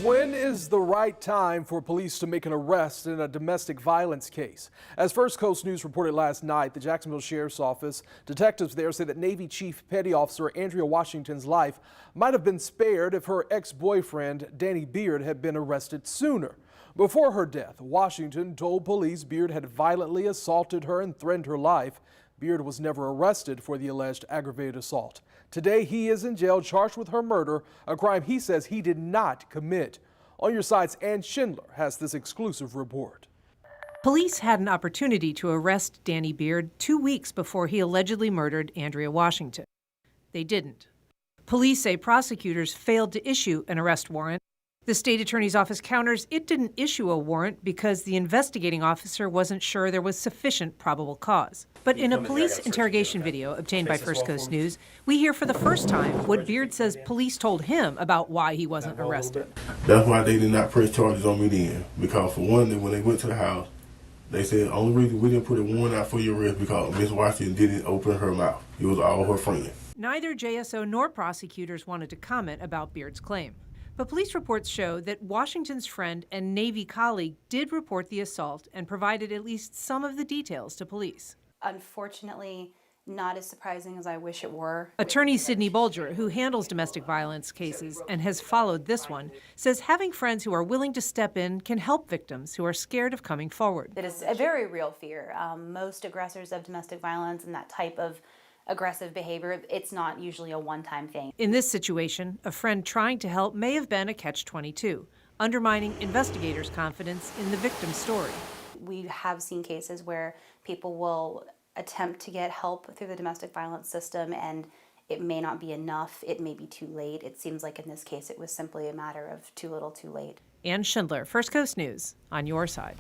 When is the right time for police to make an arrest in a domestic violence case? As First Coast News reported last night, the Jacksonville Sheriff's Office detectives there say that Navy Chief Petty Officer Andrea Washington's life might have been spared if her ex-boyfriend Danny Beard had been arrested sooner. Before her death, Washington told police Beard had violently assaulted her and threatened her life. Beard was never arrested for the alleged aggravated assault. Today, he is in jail charged with her murder, a crime he says he did not commit. On Your Side's Ann Schindler has this exclusive report. Police had an opportunity to arrest Danny Beard 2 weeks before he allegedly murdered Andrea Washington. They didn't. Police say prosecutors failed to issue an arrest warrant. The state attorney's office counters it didn't issue a warrant because the investigating officer wasn't sure there was sufficient probable cause. But in a police interrogation video obtained by First Coast News, we hear for the first time what Beard says police told him about why he wasn't arrested. That's why they did not press charges on me then. Because for one, when they went to the house, they said the only reason we didn't put a warrant out for your arrest because Miss Washington didn't open her mouth. It was all her friends. Neither JSO nor prosecutors wanted to comment about Beard's claim. But police reports show that Washington's friend and Navy colleague did report the assault and provided at least some of the details to police. Unfortunately, not as surprising as I wish it were. Attorney Sydney Bolger, who handles domestic violence cases and has followed this one, says having friends who are willing to step in can help victims who are scared of coming forward. It is a very real fear. Most aggressors of domestic violence and that type of aggressive behavior, it's not usually a one-time thing. In this situation, a friend trying to help may have been a catch-22, undermining investigators' confidence in the victim's story. We have seen cases where people will attempt to get help through the domestic violence system and it may not be enough, it may be too late. It seems like in this case it was simply a matter of too little too late. Ann Schindler, First Coast News, on your side.